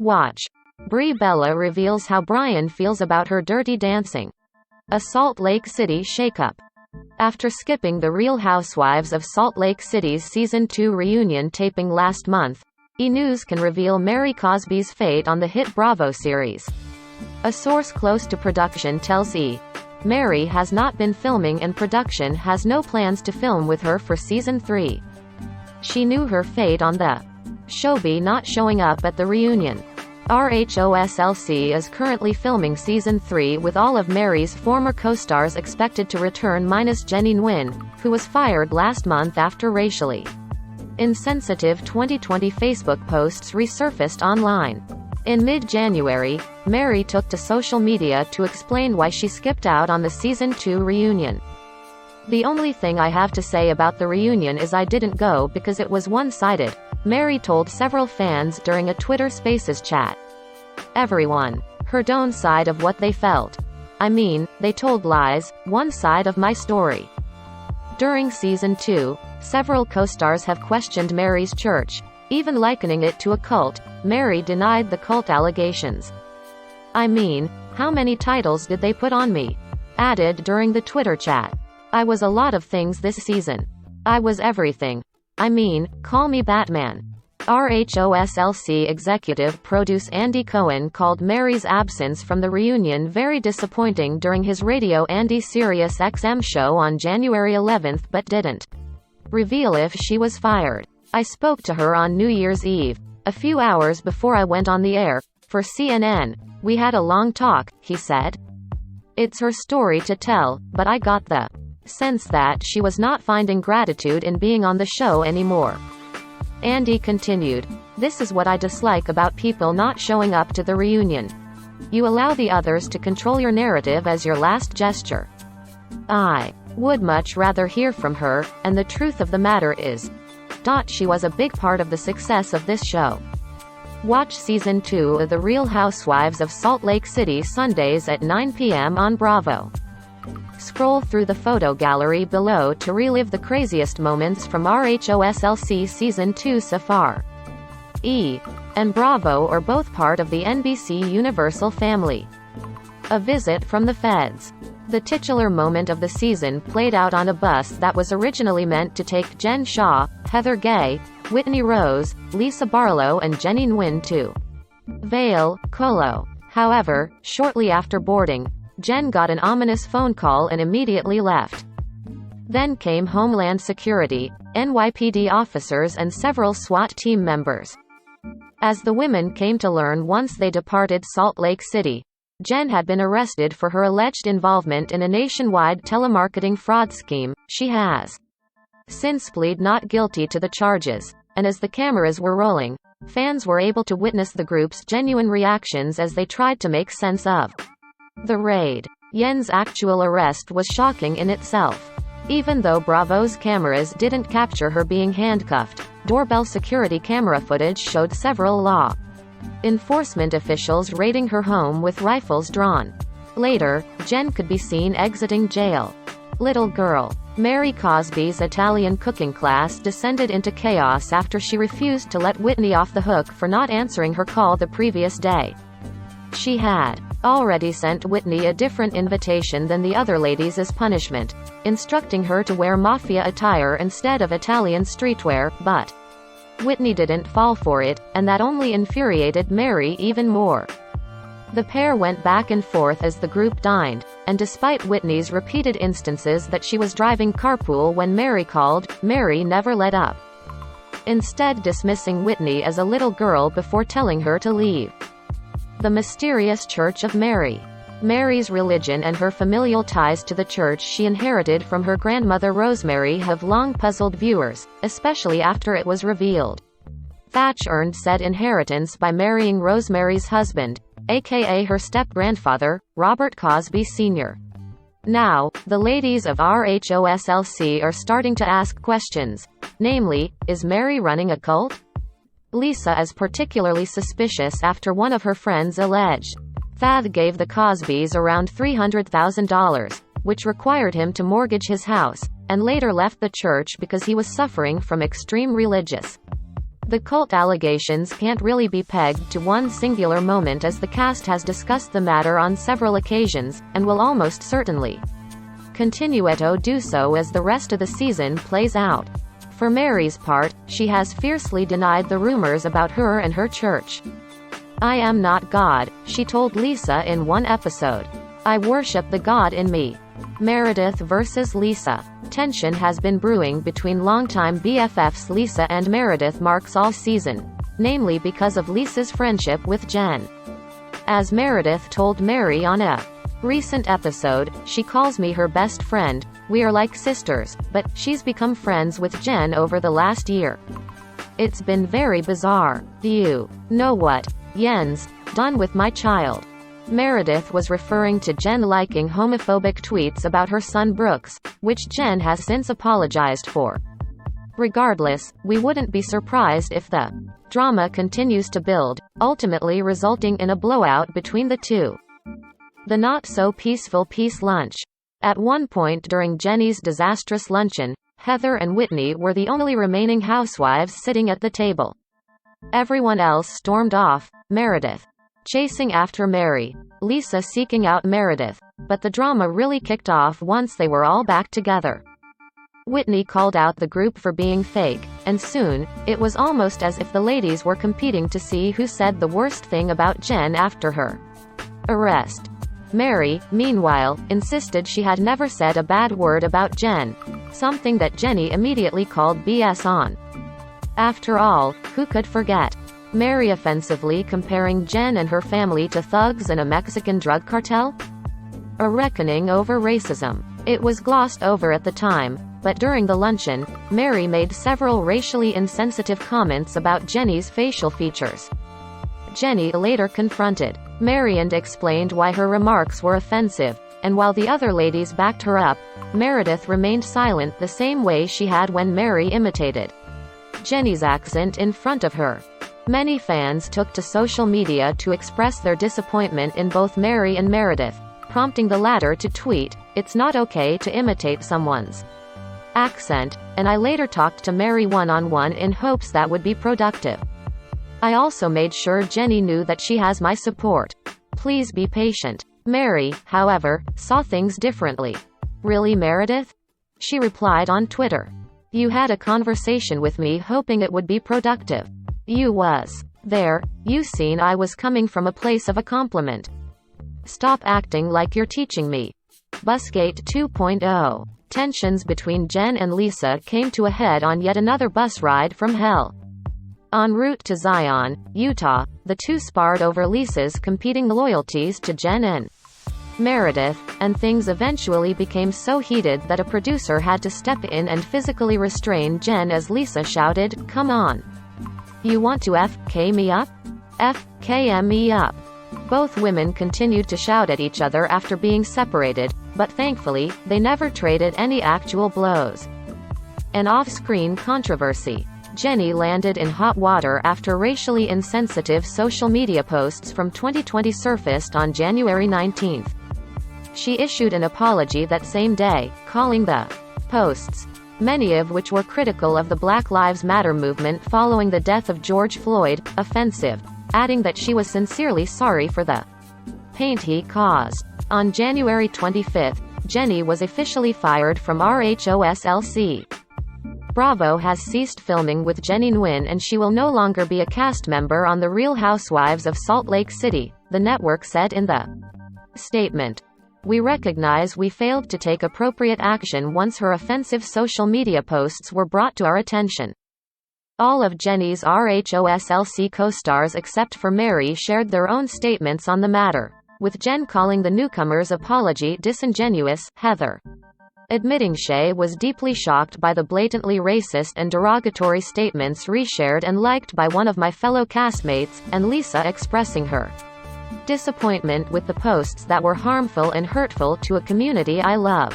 Watch. Brie Bella reveals how Brian feels about her dirty dancing. A Salt Lake City shakeup. After skipping the Real Housewives of Salt Lake City's Season 2 reunion taping last month, E! News can reveal Mary Cosby's fate on the hit Bravo series. A source close to production tells E! Mary has not been filming and production has no plans to film with her for Season 3. She knew her fate on the show by not showing up at the reunion. RHOSLC is currently filming Season 3 with all of Mary's former co-stars expected to return minus Jenny Nguyen, who was fired last month after racially insensitive 2020 Facebook posts resurfaced online. In mid-January, Mary took to social media to explain why she skipped out on the Season 2 reunion. "The only thing I have to say about the reunion is I didn't go because it was one-sided," Mary told several fans during a Twitter Spaces chat. "Everyone heard own side of what they felt. I mean, they told lies, one side of my story." During Season 2, several co-stars have questioned Mary's church, even likening it to a cult. Mary denied the cult allegations. "I mean, how many titles did they put on me?" added during the Twitter chat. "I was a lot of things this season. I was everything. I mean, call me Batman." RHOSLC executive producer Andy Cohen called Mary's absence from the reunion very disappointing during his Radio Andy Sirius XM show on January 11 but didn't reveal if she was fired. "I spoke to her on New Year's Eve, a few hours before I went on the air, for CNN. We had a long talk," he said. "It's her story to tell, but I got the sense that she was not finding gratitude in being on the show anymore." Andy continued, "This is what I dislike about people not showing up to the reunion. You allow the others to control your narrative as your last gesture. I would much rather hear from her, and the truth of the matter is, she was a big part of the success of this show." Watch Season 2 of The Real Housewives of Salt Lake City Sundays at 9 p.m. on Bravo. Scroll through the photo gallery below to relive the craziest moments from RHOSLC Season 2 so far. E! and Bravo are both part of the NBC Universal family. A visit from the feds. The titular moment of the season played out on a bus that was originally meant to take Jen Shah, Heather Gay, Whitney Rose, Lisa Barlow and Jenny Nguyen to Vail, Colo. However, shortly after boarding, Jen got an ominous phone call and immediately left. Then came Homeland Security, NYPD officers and several SWAT team members. As the women came to learn once they departed Salt Lake City, Jen had been arrested for her alleged involvement in a nationwide telemarketing fraud scheme. She has since pleaded not guilty to the charges, and as the cameras were rolling, fans were able to witness the group's genuine reactions as they tried to make sense of the raid. Yen's actual arrest was shocking in itself. Even though Bravo's cameras didn't capture her being handcuffed, doorbell security camera footage showed several law enforcement officials raiding her home with rifles drawn. Later, Jen could be seen exiting jail. Little girl. Mary Cosby's Italian cooking class descended into chaos after she refused to let Whitney off the hook for not answering her call the previous day. She had already sent Whitney a different invitation than the other ladies as punishment, instructing her to wear mafia attire instead of Italian streetwear, but Whitney didn't fall for it, and that only infuriated Mary even more. The pair went back and forth as the group dined, and despite Whitney's repeated instances that she was driving carpool when Mary called, Mary never let up, instead dismissing Whitney as a little girl before telling her to leave. The mysterious Church of Mary. Mary's religion and her familial ties to the church she inherited from her grandmother Rosemary have long puzzled viewers, especially after it was revealed Thatch earned said inheritance by marrying Rosemary's husband, aka her step-grandfather, Robert Cosby Sr. Now, the ladies of RHOSLC are starting to ask questions, namely, is Mary running a cult? Lisa is particularly suspicious after one of her friends alleged Thad gave the Cosbys around $300,000, which required him to mortgage his house, and later left the church because he was suffering from extreme religious The cult allegations can't really be pegged to one singular moment, as the cast has discussed the matter on several occasions, and will almost certainly continue to do so as the rest of the season plays out. For Mary's part, she has fiercely denied the rumors about her and her church. "I am not God," she told Lisa in one episode. "I worship the God in me." Meredith versus Lisa. Tension has been brewing between longtime BFFs Lisa and Meredith Marks all season, namely because of Lisa's friendship with Jen. As Meredith told Mary on a recent episode, "She calls me her best friend, we are like sisters, but she's become friends with Jen over the last year. It's been very bizarre. You know what Yen's done with my child." Meredith was referring to Jen liking homophobic tweets about her son Brooks, which Jen has since apologized for. Regardless, we wouldn't be surprised if the drama continues to build, ultimately resulting in a blowout between the two. The not-so-peaceful peace lunch. At one point during Jenny's disastrous luncheon, Heather and Whitney were the only remaining housewives sitting at the table. Everyone else stormed off, Meredith chasing after Mary, Lisa seeking out Meredith, but the drama really kicked off once they were all back together. Whitney called out the group for being fake, and soon, it was almost as if the ladies were competing to see who said the worst thing about Jen after her arrest. Mary, meanwhile, insisted she had never said a bad word about Jen, something that Jenny immediately called BS on. After all, who could forget Mary offensively comparing Jen and her family to thugs and a Mexican drug cartel? A reckoning over racism. It was glossed over at the time, but during the luncheon, Mary made several racially insensitive comments about Jenny's facial features. Jenny later confronted Mary and explained why her remarks were offensive, and while the other ladies backed her up, Meredith remained silent the same way she had when Mary imitated Jenny's accent in front of her. Many fans took to social media to express their disappointment in both Mary and Meredith, prompting the latter to tweet, "It's not okay to imitate someone's accent," and I later talked to Mary one-on-one in hopes that would be productive. "I also made sure Jenny knew that she has my support. Please be patient." Mary, however, saw things differently. "Really, Meredith?" she replied on Twitter. "You had a conversation with me hoping it would be productive. You was there, you seen I was coming from a place of a compliment. Stop acting like you're teaching me." Busgate 2.0. Tensions between Jen and Lisa came to a head on yet another bus ride from hell. En route to Zion, Utah, the two sparred over Lisa's competing loyalties to Jen and Meredith, and things eventually became so heated that a producer had to step in and physically restrain Jen as Lisa shouted, "Come on. You want to FK me up? FKM me up." Both women continued to shout at each other after being separated, but thankfully, they never traded any actual blows. An off-screen controversy. Jenny landed in hot water after racially insensitive social media posts from 2020 surfaced on January 19. She issued an apology that same day, calling the posts, many of which were critical of the Black Lives Matter movement following the death of George Floyd, offensive, adding that she was sincerely sorry for the pain he caused. On January 25, Jenny was officially fired from RHOSLC. Bravo has ceased filming with Jenny Nguyen and she will no longer be a cast member on The Real Housewives of Salt Lake City, the network said in the statement. "We recognize we failed to take appropriate action once her offensive social media posts were brought to our attention." All of Jenny's RHOSLC co-stars except for Mary shared their own statements on the matter, with Jen calling the newcomer's apology disingenuous. Heather admitting she was deeply shocked by the blatantly racist and derogatory statements reshared and liked by one of my fellow castmates, and Lisa expressing her disappointment with the posts that were harmful and hurtful to a community I love.